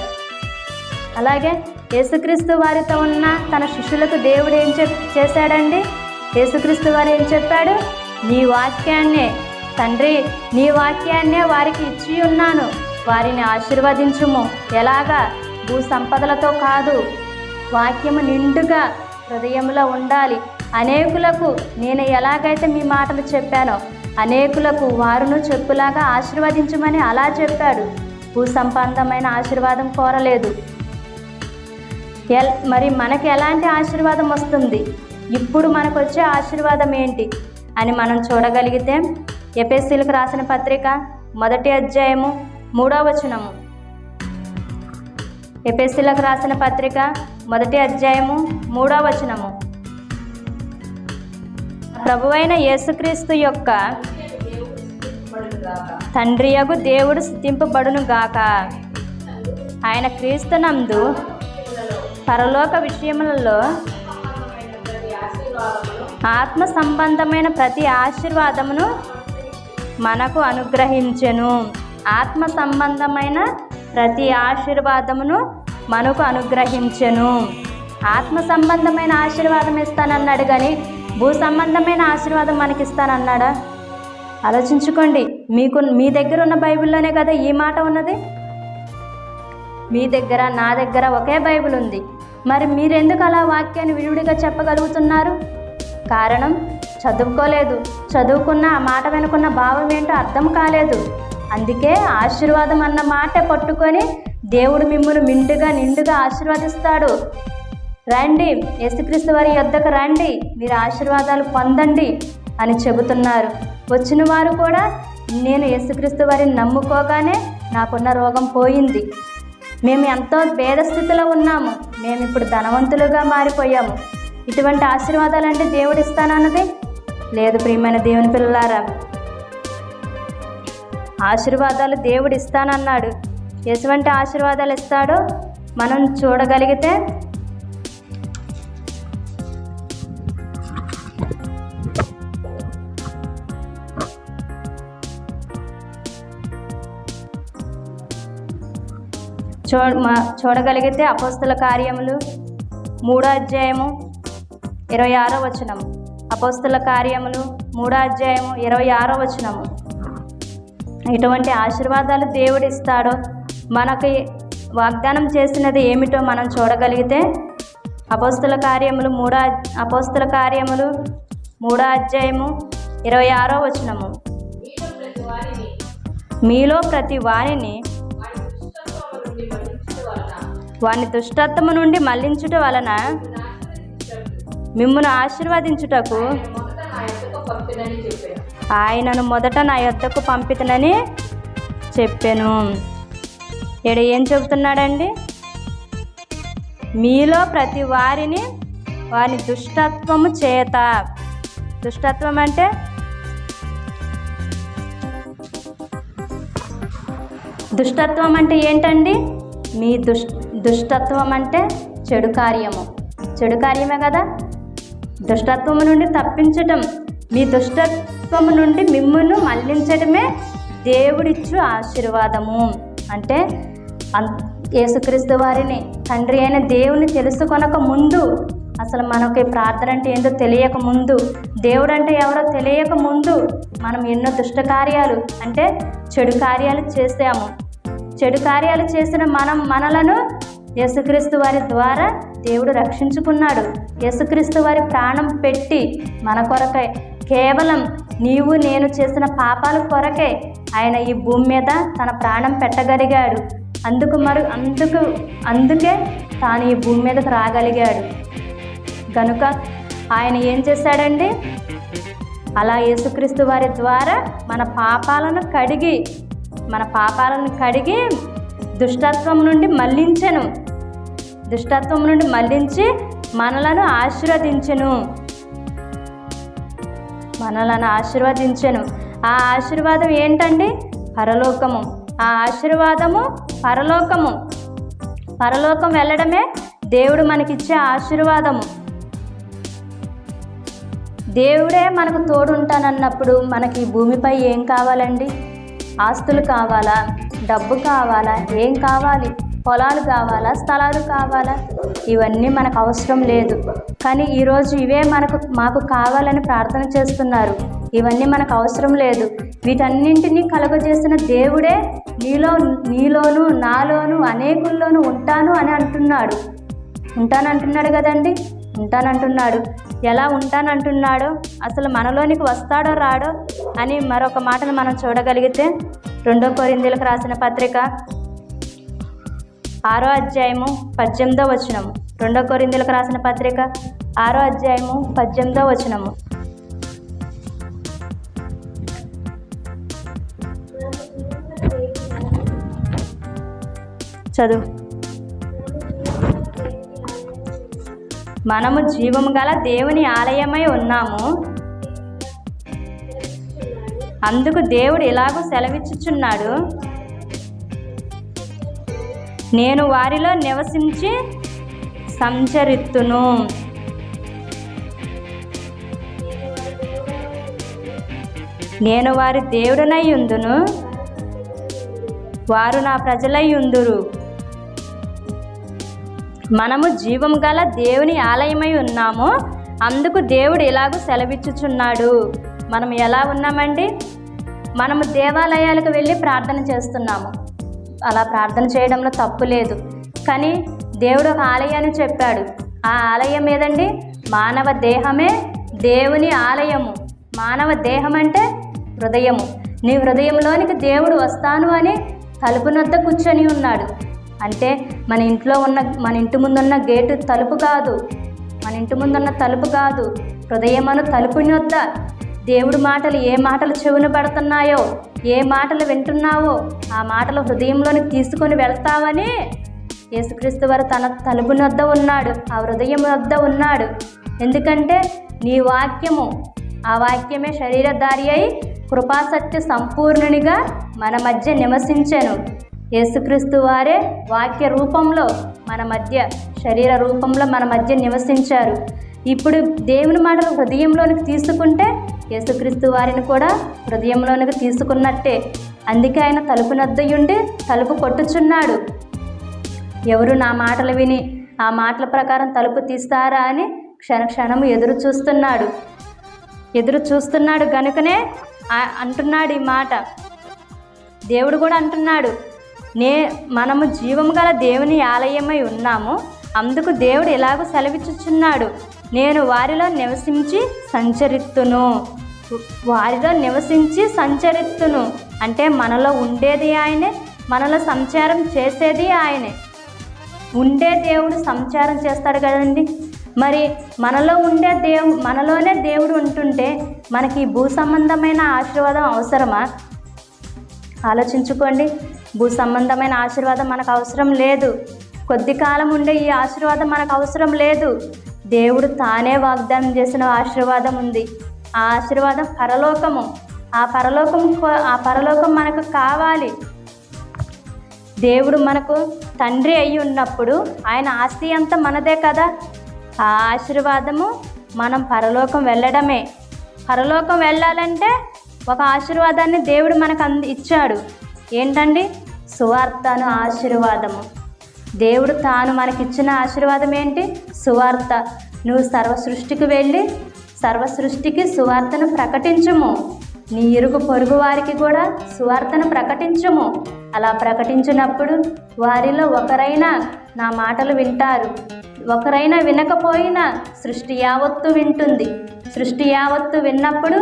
అలాగే యేసుక్రీస్తు వారితో ఉన్న తన శిష్యులకు దేవుడు ఏం చేశాడండి? యేసుక్రీస్తు వారు ఏం చెప్పాడు? నీ వాక్యాన్నే తండ్రి, నీ వాక్యాన్నే వారికి ఇచ్చి ఉన్నాను, వారిని ఆశీర్వదించుము. ఎలాగా? భూ సంపదలతో కాదు, వాక్యము నిండుగా హృదయంలో ఉండాలి. అనేకులకు నేను ఎలాగైతే మీ మాటలు చెప్పానో అనేకులకు వారును చెప్పులాగా ఆశీర్వదించమని అలా చెప్పాడు. భూ సంబంధమైన ఆశీర్వాదం కోరలేదు. మరి మనకి ఎలాంటి ఆశీర్వాదం వస్తుంది? ఇప్పుడు మనకు వచ్చే ఆశీర్వాదం ఏంటి అని మనం చూడగలిగితే, ఎఫెసీయులకు రాసిన పత్రిక 1వ అధ్యాయము 3వ వచనము. ఎఫెసీయులకు రాసిన పత్రిక 1వ అధ్యాయము 3వ వచనము. ప్రభువైన యేసుక్రీస్తు యొక్క తండ్రియగు దేవుడు స్తుతింపబడును గాక. ఆయన క్రీస్తునందు పరలోక విషయములలో ఆత్మ సంబంధమైన ప్రతి ఆశీర్వాదమును మనకు అనుగ్రహించెను. ఆత్మ సంబంధమైన ప్రతి ఆశీర్వాదమును మనకు అనుగ్రహించెను. ఆత్మ సంబంధమైన ఆశీర్వాదం ఇస్తానన్నాడు, కానీ భూ సంబంధమైన ఆశీర్వాదం మనకి ఇస్తానన్నాడా? ఆలోచించుకోండి. మీ దగ్గర ఉన్న బైబిల్లోనే కదా ఈ మాట ఉన్నది. మీ దగ్గర, నా దగ్గర ఒకే బైబిల్ ఉంది. మరి మీరెందుకు అలా వాక్యాన్ని విడివిడిగా చెప్పగలుగుతున్నారు? కారణం, చదువుకోలేదు. చదువుకున్న ఆ మాట వెనుకున్న భావం ఏంటో అర్థం కాలేదు. అందుకే ఆశీర్వాదం అన్న మాట పట్టుకొని దేవుడు మిమ్మల్ని నిండుగా ఆశీర్వదిస్తాడు. రండి, యేసుక్రీస్తు వారి యొద్దకు రండి, మీరు ఆశీర్వాదాలు పొందండి అని చెబుతున్నారు. వచ్చిన వారు కూడా, నేను యేసుక్రీస్తు వారిని నమ్ముకోగానే నాకున్న రోగం పోయింది, మేము ఎంతో భేద స్థితిలో ఉన్నాము, మేము ఇప్పుడు ధనవంతులుగా మారిపోయాము. ఇటువంటి ఆశీర్వాదాలు అంటే దేవుడు ఇస్తానన్నది లేదు. ప్రియమైన దేవుని పిల్లలారా, ఆశీర్వాదాలు దేవుడు ఇస్తానన్నాడు. ఎటువంటి ఆశీర్వాదాలు ఇస్తాడో మనం చూడగలిగితే చూడగలిగితే అపోస్తల కార్యములు 3వ అధ్యాయము 26వ వచనము. అపోస్తల కార్యములు 3వ అధ్యాయము 26వ వచనము. ఎటువంటి ఆశీర్వాదాలు దేవుడు ఇస్తాడో, మనకి వాగ్దానం చేసినది ఏమిటో మనం చూడగలిగితే అపోస్తల కార్యములు 3వ అధ్యాయము 26వ వచనము. మీలో ప్రతి వారిని వాని దుష్టత్వము నుండి మళ్లించుట వలన మిమ్మును ఆశీర్వదించుటకు ఆయనను మొదట నా యొద్దకు పంపితనని చెప్పాను. ఇక్కడ ఏం చెబుతున్నాడండి? మీలో ప్రతి వారిని వాని దుష్టత్వము చేత, దుష్టత్వం అంటే దుష్టత్వం అంటే ఏంటండి? మీ దుష్టత్వం అంటే చెడు కార్యమే కదా. దుష్టత్వము నుండి తప్పించటం, మీ దుష్టత్వము నుండి మిమ్మును మళ్లించడమే దేవుడిచ్చు ఆశీర్వాదము. అంటే యేసుక్రీస్తు వారిని, తండ్రి అయిన దేవుని తెలుసుకొనక ముందు, అసలు మనకి ప్రార్థన అంటే ఏందో తెలియక ముందు, దేవుడు అంటే ఎవరో తెలియక ముందు మనం ఎన్నో దుష్ట కార్యాలు అంటే చెడు కార్యాలు చేసాము. చెడు కార్యాలు చేసిన మనలను యేసుక్రీస్తు వారి ద్వారా దేవుడు రక్షించుకున్నాడు. యేసుక్రీస్తు వారి ప్రాణం పెట్టి మన కొరకై, కేవలం నీవు నేను చేసిన పాపాల కొరకే ఆయన ఈ భూమి మీద తన ప్రాణం పెట్టగలిగాడు. అందుకే తాను ఈ భూమి మీదకు రాగలిగాడు. కనుక ఆయన ఏం చేశాడండి? అలా యేసుక్రీస్తు వారి ద్వారా మన పాపాలను కడిగి దుష్టత్వం నుండి మళ్లించి మనలను ఆశీర్వదించెను. ఆ ఆశీర్వాదం ఏంటండి? పరలోకము. ఆ ఆశీర్వాదము పరలోకం వెళ్ళడమే దేవుడు మనకిచ్చే ఆశీర్వాదము. దేవుడే మనకు తోడుంటానన్నప్పుడు మనకి ఈ భూమిపై ఏం కావాలండి? ఆస్తులు కావాలా? డబ్బు కావాలా? ఏం కావాలి? పొలాలు కావాలా? స్థలాలు కావాలా? ఇవన్నీ మనకు అవసరం లేదు. కానీ ఈరోజు ఇవే మాకు కావాలని ప్రార్థన చేస్తున్నారు. ఇవన్నీ మనకు అవసరం లేదు. వీటన్నింటినీ కలుగజేసిన దేవుడే నీలోను నాలోను అనేకుల్లోనూ ఉంటాను అని అంటున్నాడు. ఉంటానంటున్నాడు కదండి. ఉంటానంటున్నాడు. ఎలా ఉంటానంటున్నాడో, అసలు మనలోనికి వస్తాడో రాడో అని మరొక మాటను మనం చూడగలిగితే 2 కొరింథీయులకు రాసిన పత్రిక 6వ అధ్యాయము 18వ వచనము. 2 కొరింథీయులకు రాసిన పత్రిక 6వ అధ్యాయము 18వ వచనము. చదువు. మనము జీవము గల దేవుని ఆలయమై ఉన్నాము. అందుకు దేవుడు ఇలాగూ సెలవిచ్చుచున్నాడు, నేను వారిలో నివసించి సంచరిత్తును. నేను వారి దేవుడనై ఉందును, వారు నా ప్రజలై ఉందురు. మనము జీవం గల దేవుని ఆలయమై ఉన్నాము. అందుకు దేవుడు ఇలాగూ సెలవిచ్చుచున్నాడు. మనం ఎలా ఉన్నామండి? మనము దేవాలయాలకు వెళ్ళి ప్రార్థన చేస్తున్నాము. అలా ప్రార్థన చేయడంలో తప్పు లేదు. కానీ దేవుడు ఒక ఆలయాన్ని చెప్పాడు. ఆ ఆలయం ఏదండి? మానవ దేహమే దేవుని ఆలయము. మానవ దేహం అంటే హృదయము. నీ హృదయంలోనికి దేవుడు వస్తాను అని తలుపునొద్ద కూర్చొని ఉన్నాడు. అంటే మన ఇంటి ముందున్న గేటు తలుపు కాదు, మన ఇంటి ముందున్న తలుపు కాదు, హృదయమను తలుపునొద్ద దేవుడి మాటలు, ఏ మాటలు చెవున పడుతున్నాయో, ఏ మాటలు వింటున్నావో ఆ మాటలు హృదయంలోనికి తీసుకొని వెళ్తావని యేసుక్రీస్తు వారు తన తలుపునొద్ద ఉన్నాడు, ఆ హృదయం వద్ద ఉన్నాడు. ఎందుకంటే నీ వాక్యము, ఆ వాక్యమే శరీరధారి అయి కృపాసత్య సంపూర్ణునిగా మన మధ్య నివసించెను. యేసుక్రీస్తు వారే వాక్య రూపంలో మన మధ్య, శరీర రూపంలో మన మధ్య నివసించారు. ఇప్పుడు దేవుని మాటలు హృదయంలోనికి తీసుకుంటే యేసుక్రీస్తు వారిని కూడా హృదయంలోనికి తీసుకున్నట్టే. అందుకే ఆయన తలుపునొద్ద ఉండి తలుపు కొట్టుచున్నాడు. ఎవరు నా మాటలు విని ఆ మాటల ప్రకారం తలుపు తీస్తారా అని క్షణము ఎదురు చూస్తున్నాడు గనుకనే అంటున్నాడు ఈ మాట. దేవుడు కూడా అంటున్నాడు, మనము జీవము గల దేవుని ఆలయమై ఉన్నాము, అందుకు దేవుడు ఎలాగో సెలవిచ్చుచున్నాడు, నేను వారిలో నివసించి సంచరిత్తును. అంటే మనలో ఉండేది ఆయనే, మనలో సంచారం చేసేది ఆయనే. ఉండే దేవుడు సంచారం చేస్తాడు కదండి. మరి మనలోనే దేవుడు ఉంటుంటే మనకి భూ సంబంధమైన ఆశీర్వాదం అవసరమా? ఆలోచించుకోండి. భూ సంబంధమైన ఆశీర్వాదం మనకు అవసరం లేదు. కొద్ది కాలం ఉండే ఈ ఆశీర్వాదం మనకు అవసరం లేదు. దేవుడు తానే వాగ్దానం చేసిన ఆశీర్వాదం ఉంది. ఆ ఆశీర్వాదం పరలోకము. ఆ పరలోకం మనకు కావాలి. దేవుడు మనకు తండ్రి అయి ఉన్నప్పుడు ఆయన ఆస్తి అంతా మనదే కదా. ఆ ఆశీర్వాదము మనం పరలోకం వెళ్ళడమే. పరలోకం వెళ్ళాలంటే ఒక ఆశీర్వాదాన్ని దేవుడు మనకు ఇచ్చాడు. ఏంటండి? సువార్తను ఆశీర్వాదము. దేవుడు తాను మనకిచ్చిన ఆశీర్వాదం ఏంటి? సువార్త. నువ్వు సర్వసృష్టికి వెళ్ళి సర్వసృష్టికి సువార్తను ప్రకటించుము. నీ ఇరుగు పొరుగు వారికి కూడా సువార్తను ప్రకటించుము. అలా ప్రకటించినప్పుడు వారిలో ఒకరైనా నా మాటలు వింటారు. ఒకరైనా వినకపోయినా సృష్టి యావత్తు వింటుంది. సృష్టి యావత్తు విన్నప్పుడు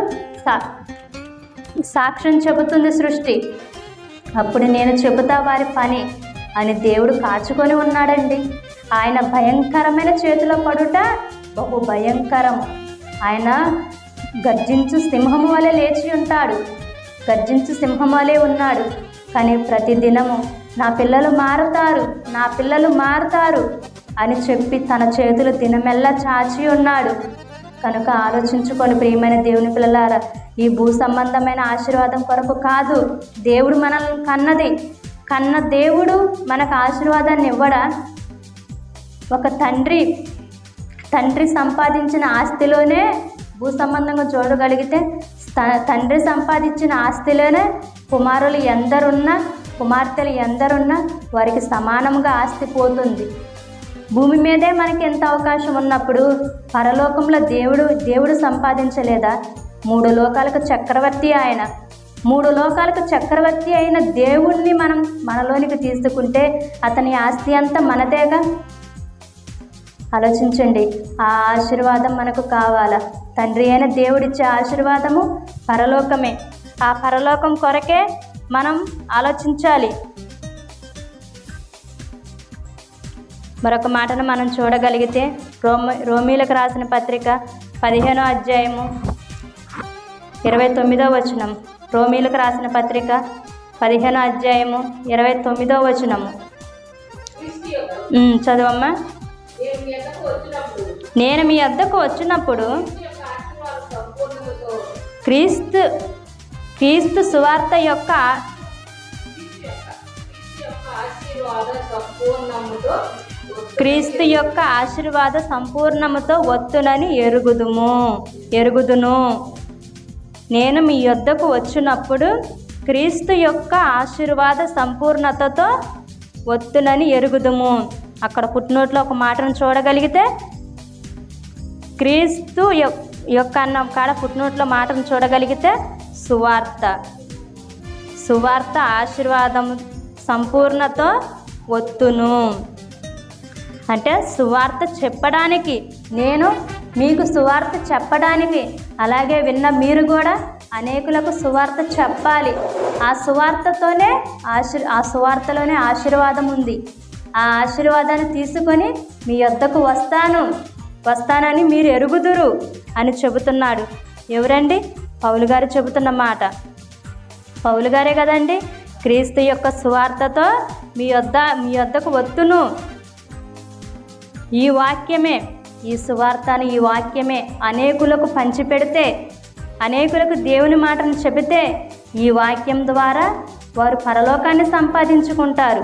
సాక్ష్యం చెబుతుంది సృష్టి. అప్పుడు నేను చెబుతా వారి పని అని దేవుడు కాచుకొని ఉన్నాడండి. ఆయన భయంకరమైన చేతిలో పడుట బహు భయంకరము. ఆయన గర్జించు సింహము వలె లేచి ఉంటాడు. గర్జించు సింహం వలె ఉన్నాడు. కానీ ప్రతిదినము నా పిల్లలు మారుతారు అని చెప్పి తన చేతులు దినమెల్లా చాచి ఉన్నాడు. కనుక ఆలోచించుకొని ప్రియమైన దేవుని పిల్లలారా, ఈ భూ సంబంధమైన ఆశీర్వాదం కొరకు కాదు, దేవుడు మనల్ని కన్న దేవుడు మనకు ఆశీర్వాదాన్ని ఇవ్వడా? ఒక తండ్రి సంపాదించిన ఆస్తిలోనే భూ సంబంధంగా చూడగలిగితే తండ్రి సంపాదించిన ఆస్తిలోనే కుమారులు కుమార్తెలు ఎందరున్నా వారికి సమానంగా ఆస్తి పోతుంది. భూమి మీదే మనకి ఎంత అవకాశం ఉన్నప్పుడు పరలోకంలో దేవుడు సంపాదించలేదా? 3 లోకాలకు చక్రవర్తి ఆయన. 3 లోకాలకు చక్రవర్తి అయిన దేవుణ్ణి మనం మనలోనికి తీసుకుంటే అతని ఆస్తి అంతా మనదేగా. ఆలోచించండి. ఆ ఆశీర్వాదం మనకు కావాలా? తండ్రి అయిన దేవుడిచ్చే ఆశీర్వాదము పరలోకమే. ఆ పరలోకం కొరకే మనం ఆలోచించాలి. మరొక మాటను మనం చూడగలిగితే రోమీలకు రాసిన పత్రిక 15వ అధ్యాయము 29వ వచనం. రోమీలకు రాసిన పత్రిక 15వ అధ్యాయము 29వ వచనము. చదవమ్మా. నేను మీ వద్దకు వచ్చినప్పుడు క్రీస్తు సువార్త యొక్క ఆశీర్వాద సంపూర్ణముతో వత్తునని ఎరుగుదును. నేను మీ యొద్దకు వచ్చినప్పుడు క్రీస్తు యొక్క ఆశీర్వాద సంపూర్ణతతో వత్తునని ఎరుగుదుము. అక్కడ పుట్టినోట్లో ఒక మాటను చూడగలిగితే క్రీస్తు యొక్క అన్న కాడ పుట్టినోట్లో మాటను చూడగలిగితే సువార్త ఆశీర్వాదం సంపూర్ణతో వత్తును. అంటే సువార్త చెప్పడానికి, నేను మీకు సువార్త చెప్పడానికి, అలాగే విన్న మీరు కూడా అనేకులకు సువార్త చెప్పాలి. ఆ సువార్తలోనే ఆశీర్వాదం ఉంది. ఆ ఆశీర్వాదాన్ని తీసుకొని మీ వద్దకు వస్తానని మీరు ఎరుగుదురు అని చెబుతున్నాడు. ఎవరండి? పౌలు గారు చెబుతున్న మాట. పౌలు గారే కదండి. క్రీస్తు యొక్క సువార్తతో మీ వద్దకు వత్తును. ఈ వాక్యమే, ఈ సువార్తని, ఈ వాక్యమే అనేకులకు పంచిపెడితే, అనేకులకు దేవుని మాటను చెబితే ఈ వాక్యం ద్వారా వారు పరలోకాన్ని సంపాదించుకుంటారు.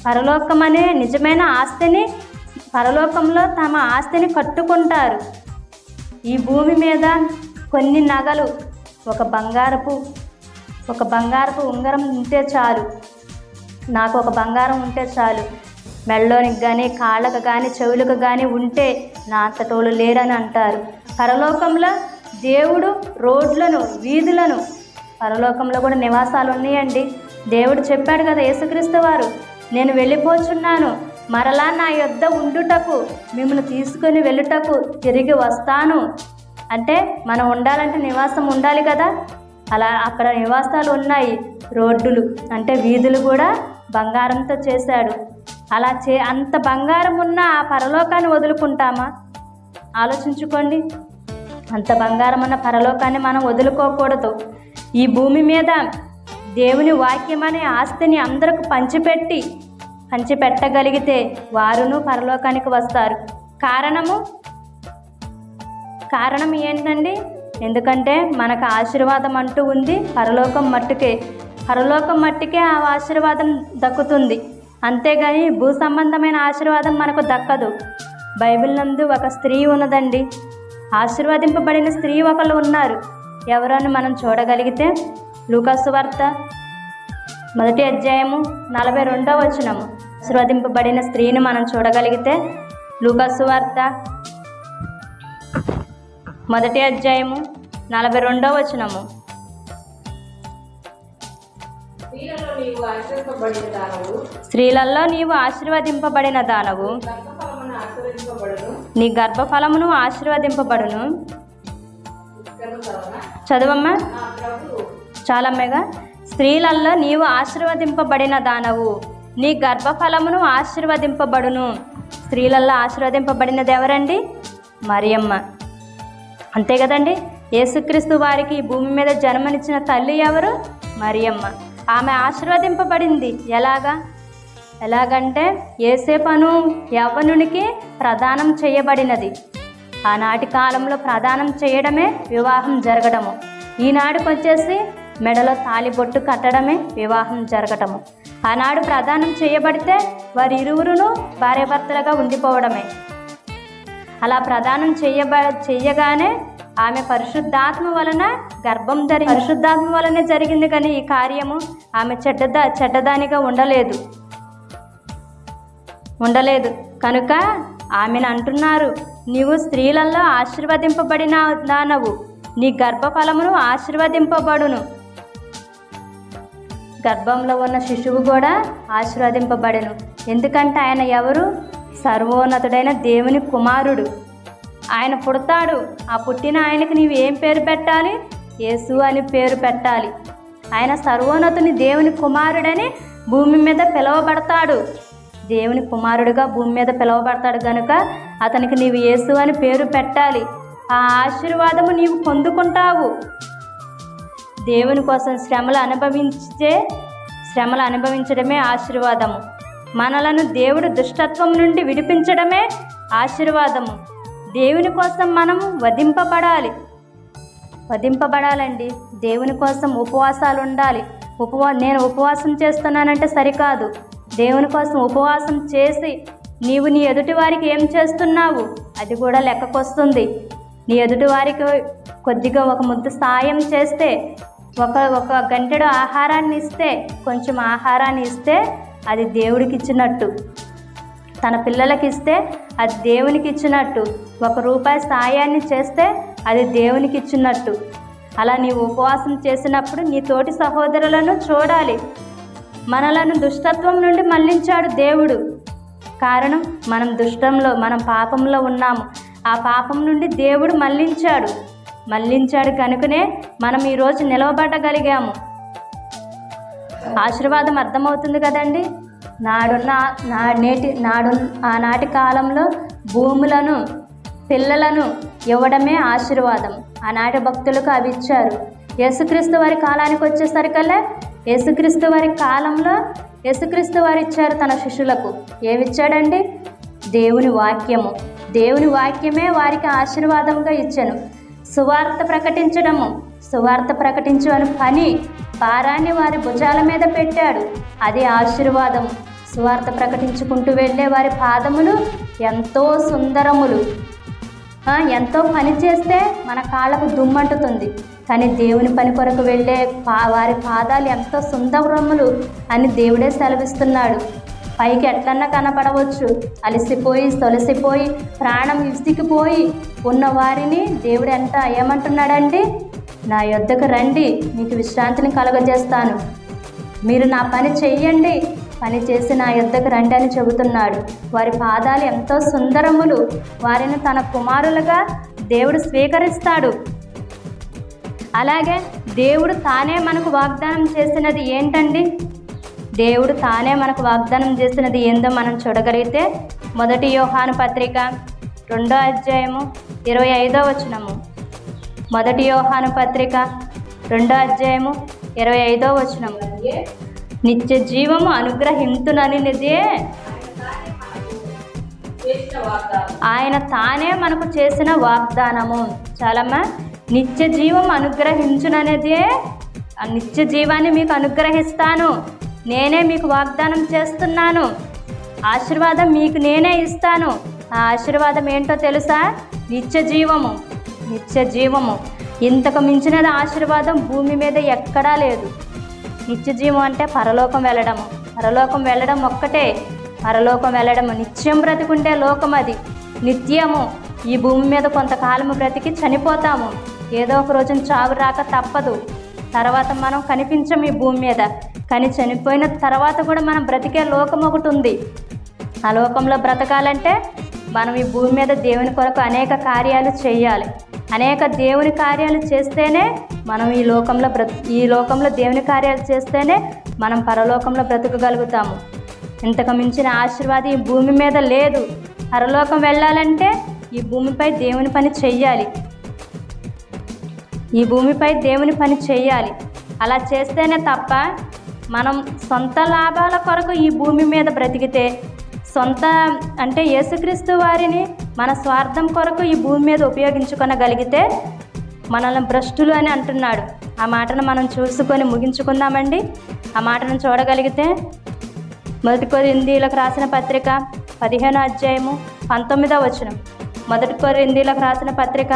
పరలోకం అనే నిజమైన ఆస్తిని, పరలోకంలో తమ ఆస్తిని కట్టుకుంటారు. ఈ భూమి మీద కొన్ని నగలు, ఒక బంగారపు ఉంగరం ఉంటే చాలు, నాకు ఒక బంగారం ఉంటే చాలు, మెళ్ళలోనికి కానీ కాళ్ళకు కానీ చెవులకు కానీ ఉంటే నా అంతటోళ్ళు లేరని అంటారు. పరలోకంలో దేవుడు రోడ్లను వీధులను పరలోకంలో కూడా నివాసాలు ఉన్నాయండి. దేవుడు చెప్పాడు కదా యేసుక్రీస్తు వారు, నేను వెళ్ళిపోచున్నాను, మరలా నా యొద్ద ఉండుటకు మిమ్మల్ని తీసుకొని వెళ్ళుటకు తిరిగి వస్తాను. అంటే మనం ఉండాలంటే నివాసం ఉండాలి కదా. అలా అక్కడ నివాసాలు ఉన్నాయి. రోడ్డులు అంటే వీధులు కూడా బంగారంతో చేశాడు. అలా అంత బంగారం ఉన్న ఆ పరలోకాన్ని వదులుకుంటామా? ఆలోచించుకోండి. అంత బంగారం ఉన్న పరలోకాన్ని మనం వదులుకోకూడదు. ఈ భూమి మీద దేవుని వాక్యం అనే ఆస్తిని అందరికి పంచిపెట్టగలిగితే వారును పరలోకానికి వస్తారు. కారణం ఏంటండి? ఎందుకంటే మనకు ఆశీర్వాదం అంటూ ఉంది. పరలోకం మట్టుకే ఆ ఆశీర్వాదం దక్కుతుంది. అంతేగాని భూ సంబంధమైన ఆశీర్వాదం మనకు దక్కదు. బైబిల్ నందు ఒక స్త్రీ ఉన్నదండి. ఆశీర్వదింపబడిన స్త్రీ ఒకళ్ళు ఉన్నారు. ఎవరని మనం చూడగలిగితే లూకా సువార్త 1వ అధ్యాయము 42వ వచనము. ఆశీర్వదింపబడిన స్త్రీని మనం చూడగలిగితే లూకా సువార్త 1వ అధ్యాయము 42వ వచనము. స్త్రీలలో నీవు ఆశీర్వదింపబడిన దానవు, నీ గర్భఫలమును ఆశీర్వదింపబడును. చదవమ్మా. చాలమ్మేగా. స్త్రీలలో నీవు ఆశీర్వదింపబడిన దానవు, నీ గర్భఫలమును ఆశీర్వదింపబడును. స్త్రీలలో ఆశీర్వదింపబడినది ఎవరండి? మరియమ్మ. అంతే కదండి. యేసుక్రీస్తు వారికి ఈ భూమి మీద జన్మనిచ్చిన తల్లి ఎవరు? మరియమ్మ. ఆమె ఆశీర్వదింపబడింది. ఎలాగంటే యేసేపను యవ్వనునికి ప్రదానం చేయబడినది. ఆనాటి కాలంలో ప్రదానం చేయడమే వివాహం జరగడము. ఈనాడుకు వచ్చేసి మెడలో తాళిబొట్టు కట్టడమే వివాహం జరగటము. ఆనాడు ప్రదానం చేయబడితే వారి ఇరువురును భార్యాభర్తలుగా ఉండిపోవడమే. అలా ప్రదానం చెయ్యగానే ఆమె పరిశుద్ధాత్మ వలన గర్భం పరిశుద్ధాత్మ వలనే జరిగింది. కానీ ఈ కార్యము ఆమె చెడ్డదానిగా ఉండలేదు కనుక ఆమెను అంటున్నారు, నీవు స్త్రీలలో ఆశీర్వదింపబడిన దానవు, నీ గర్భఫలమును ఆశీర్వదింపబడును. గర్భంలో ఉన్న శిశువు కూడా ఆశీర్వదింపబడెను. ఎందుకంటే ఆయన ఎవరు? సర్వోన్నతుడైన దేవుని కుమారుడు. ఆయన పుడతాడు. ఆ పుట్టిన ఆయనకు నీవు ఏం పేరు పెట్టాలి? యేసు అని పేరు పెట్టాలి. ఆయన సర్వోన్నతుని దేవుని కుమారుడని భూమి మీద పిలువబడతాడు. దేవుని కుమారుడుగా భూమి మీద పిలువబడతాడు కనుక అతనికి నీవు యేసు అని పేరు పెట్టాలి. ఆ ఆశీర్వాదము నీవు పొందుకుంటావు. దేవుని కోసం శ్రమలు అనుభవించడమే ఆశీర్వాదము. మనలను దేవుడు దుష్టత్వం నుండి విడిపించడమే ఆశీర్వాదము. దేవుని కోసం మనము వధింపబడాలండి. దేవుని కోసం ఉపవాసాలు ఉండాలి. నేను ఉపవాసం చేస్తున్నానంటే సరికాదు. దేవుని కోసం ఉపవాసం చేసి నీవు నీ ఎదుటి వారికి ఏం చేస్తున్నావు అది కూడా లెక్కకొస్తుంది. నీ ఎదుటి వారికి కొద్దిగా ఒక ముద్ద సాయం చేస్తే, ఒక గంటెడు ఆహారాన్ని ఇస్తే, కొంచెం ఆహారాన్ని ఇస్తే అది దేవుడికి ఇచ్చినట్టు. తన పిల్లలకి ఇస్తే అది దేవునికి ఇచ్చినట్టు. ₹1 సాయాన్ని చేస్తే అది దేవునికి ఇచ్చినట్టు. అలా నీవు ఉపవాసం చేసినప్పుడు నీ తోటి సహోదరులను చూడాలి. మనలను దుష్టత్వం నుండి మళ్లించాడు దేవుడు. కారణం మనం పాపంలో ఉన్నాము. ఆ పాపం నుండి దేవుడు మళ్లించాడు కనుకనే మనం ఈరోజు నిలవబడగలిగాము. ఆశీర్వాదం అర్థమవుతుంది కదండి. ఆనాటి కాలంలో భూములను పిల్లలను ఇవ్వడమే ఆశీర్వాదం. ఆనాటి భక్తులకు అవి ఇచ్చారు. యేసుక్రీస్తు వారి కాలానికి వచ్చేసరికల్లా యేసుక్రీస్తు వారి కాలంలో యేసుక్రీస్తు వారు ఇచ్చారు తన శిష్యులకు. ఏమిచ్చాడండి? దేవుని వాక్యము. దేవుని వాక్యమే వారికి ఆశీర్వాదంగా ఇచ్చాను. సువార్త ప్రకటించని పని భారాన్ని వారి భుజాల మీద పెట్టాడు. అది ఆశీర్వాదము. సువార్త ప్రకటించుకుంటూ వెళ్ళే వారి పాదములు ఎంతో సుందరములు. ఎంతో పని చేస్తే మన కాళ్ళకు దుమ్మంటుతుంది. కానీ దేవుని పని కొరకు వెళ్ళే వారి పాదాలు ఎంతో సుందరములు అని దేవుడే సెలవిస్తున్నాడు. పైకి ఎట్లన్నా కనపడవచ్చు. అలసిపోయి సొలసిపోయి ప్రాణం విసిగిపోయి ఉన్న వారిని దేవుడు ఏమంటున్నాడండి? నా యొద్దకు రండి, మీకు విశ్రాంతిని కలుగజేస్తాను, మీరు నా పని చెయ్యండి, పని చేసి నా యొద్దకు రండి అని చెబుతున్నాడు. వారి పాదాలు ఎంతో సుందరములు, వారిని తన కుమారులుగా దేవుడు స్వీకరిస్తాడు. అలాగే దేవుడు తానే మనకు వాగ్దానం చేసినది ఏంటండి? దేవుడు తానే మనకు వాగ్దానం చేసినది ఏందో మనం చూడగలిగితే 1 యోహాను పత్రిక 2వ అధ్యాయము 25వ వచనము. 1 యోహాను పత్రిక 2వ అధ్యాయము 25వ వచనము. నిత్య జీవము అనుగ్రహింతుననిదే ఆయన తానే మనకు చేసిన వాగ్దానము. చాలమ్మా, నిత్య జీవం అనుగ్రహించుననేదే, ఆ నిత్య జీవాన్ని మీకు అనుగ్రహిస్తాను, నేనే మీకు వాగ్దానం చేస్తున్నాను, ఆశీర్వాదం మీకు నేనే ఇస్తాను. ఆ ఆశీర్వాదం ఏంటో తెలుసా? నిత్య జీవము. నిత్య జీవము ఇంతకు మించినది ఆశీర్వాదం భూమి మీద ఎక్కడా లేదు. నిత్య జీవం అంటే పరలోకం వెళ్ళడము. పరలోకం వెళ్ళడం ఒక్కటే, పరలోకం వెళ్ళడము. నిత్యం బ్రతికుంటే లోకం అది నిత్యము. ఈ భూమి మీద కొంతకాలము బ్రతికి చనిపోతాము. ఏదో ఒక రోజున చావు రాక తప్పదు. తర్వాత మనం కనిపించం ఈ భూమి మీద, కానీ చనిపోయిన తర్వాత కూడా మనం బ్రతికే లోకం ఒకటి ఉంది. ఆ లోకంలో బ్రతకాలంటే మనం ఈ భూమి మీద దేవుని కొరకు అనేక కార్యాలు చేయాలి. అనేక దేవుని కార్యాలు చేస్తేనే మనం ఈ లోకంలో దేవుని కార్యాలు చేస్తేనే మనం పరలోకంలో బ్రతకగలుగుతాము. ఇంతకు మించిన ఆశీర్వాదం ఈ భూమి మీద లేదు. పరలోకం వెళ్ళాలంటే ఈ భూమిపై దేవుని పని చెయ్యాలి. ఈ భూమిపై దేవుని పని చెయ్యాలి. అలా చేస్తేనే తప్ప మనం సొంత లాభాల కొరకు ఈ భూమి మీద బ్రతికితే, అంటే యేసుక్రీస్తు వారిని మన స్వార్థం కొరకు ఈ భూమి మీద ఉపయోగించుకొనగలిగితే మనల్ని భ్రష్టులు అని అంటున్నాడు. ఆ మాటను మనం చూసుకొని ముగించుకుందామండి. ఆ మాటను చూడగలిగితే 1 కొరింథీయులకు రాసిన పత్రిక 15వ అధ్యాయము 19వ వచనం. 1 కొరింథీయులకు రాసిన పత్రిక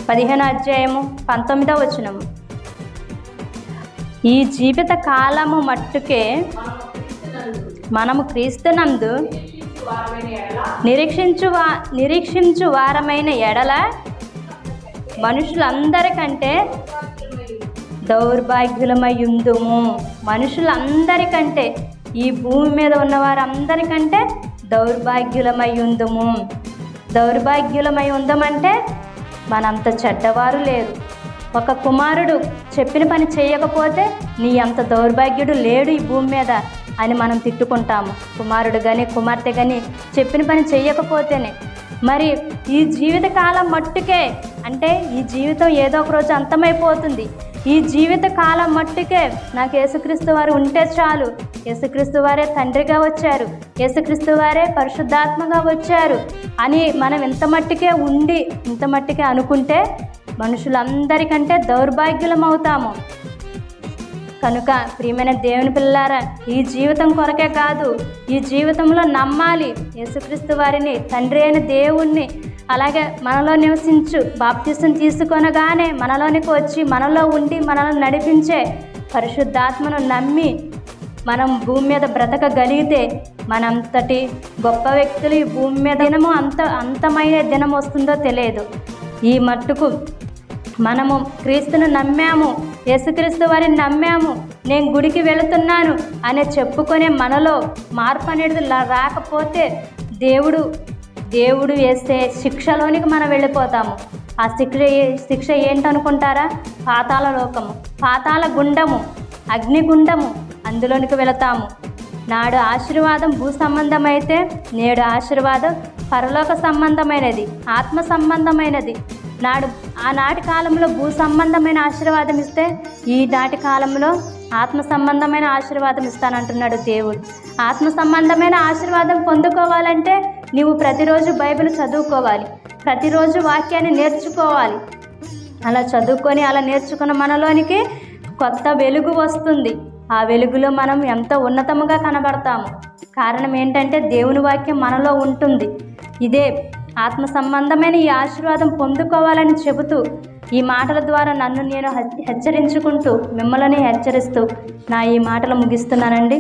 15వ అధ్యాయము 19వ వచనం. ఈ జీవిత కాలము మట్టుకే మనము క్రీస్తునందు నిరీక్షించు వారమైన ఎడల మనుషులందరికంటే దౌర్భాగ్యులమయ్యుందుము. మనుషులందరికంటే, ఈ భూమి మీద ఉన్న వారందరికంటే దౌర్భాగ్యులమయ్యుందుము. దౌర్భాగ్యులమై ఉందమంటే మనంత చెడ్డవారు లేరు. ఒక కుమారుడు చెప్పిన పని చేయకపోతే నీ అంత దౌర్భాగ్యుడు లేడు ఈ భూమి మీద అని మనం తిట్టుకుంటాము. కుమారుడు కానీ కుమార్తె కానీ చెప్పిన పని చేయకపోతేనే. మరి ఈ జీవిత కాలం మట్టుకే, అంటే ఈ జీవితం ఏదో ఒక రోజు అంతమైపోతుంది. ఈ జీవిత కాలం మట్టుకే నాకు యేసుక్రీస్తు వారు ఉంటే చాలు, యేసుక్రీస్తు వారే తండ్రిగా వచ్చారు, యేసుక్రీస్తు వారే పరిశుద్ధాత్మగా వచ్చారు అని మనం ఇంత మట్టుకే అనుకుంటే మనుషులందరికంటే దౌర్భాగ్యులం అవుతాము. కనుక ప్రియమైన దేవుని పిల్లారా, ఈ జీవితం కొరకే కాదు, ఈ జీవితంలో నమ్మాలి యేసుక్రీస్తు వారిని, తండ్రి అయిన దేవుణ్ణి. అలాగే మనలో నివసించు, బాప్తిసం తీసుకొనగానే మనలోనికి వచ్చి మనలో ఉండి మనల్ని నడిపించే పరిశుద్ధాత్మను నమ్మి మనం భూమి మీద బ్రతకగలిగితే మనంతటి గొప్ప వ్యక్తులు ఈ భూమి మీద దినము అంతమైన దినం వస్తుందో తెలియదు. ఈ మట్టుకు మనము క్రీస్తును నమ్మాము, యేసుక్రీస్తు వారిని నమ్మాము, నేను గుడికి వెళుతున్నాను అనే చెప్పుకునే మనలో మార్పు అనేది రాకపోతే దేవుడు వేసే శిక్షలోనికి మనం వెళ్ళిపోతాము. ఆ శిక్ష ఏంటనుకుంటారా? పాతాళ లోకము, పాతాళ గుండము, అగ్నిగుండము, అందులోనికి వెళతాము. నాడు ఆశీర్వాదం భూ సంబంధమైతే నేడు ఆశీర్వాదం పరలోక సంబంధమైనది, ఆత్మ సంబంధమైనది. ఆనాటి కాలంలో భూ సంబంధమైన ఆశీర్వాదం ఇస్తే ఈనాటి కాలంలో ఆత్మ సంబంధమైన ఆశీర్వాదం ఇస్తానంటున్నాడు దేవుడు. ఆత్మ సంబంధమైన ఆశీర్వాదం పొందుకోవాలంటే నీవు ప్రతిరోజు బైబిల్ చదువుకోవాలి, ప్రతిరోజు వాక్యాన్ని నేర్చుకోవాలి. అలా చదువుకొని అలా నేర్చుకున్న మనలోనికి కొత్త వెలుగు వస్తుంది. ఆ వెలుగులో మనం ఎంతో ఉన్నతముగా కనబడతాము. కారణం ఏంటంటే దేవుని వాక్యం మనలో ఉంటుంది. ఇదే ఆత్మ సంబంధమైన ఈ ఆశీర్వాదం పొందుకోవాలని చెబుతూ ఈ మాటల ద్వారా నన్ను నేను హెచ్చరించుకుంటూ మిమ్మల్ని హెచ్చరిస్తూ నా ఈ మాటలు ముగిస్తున్నానండి.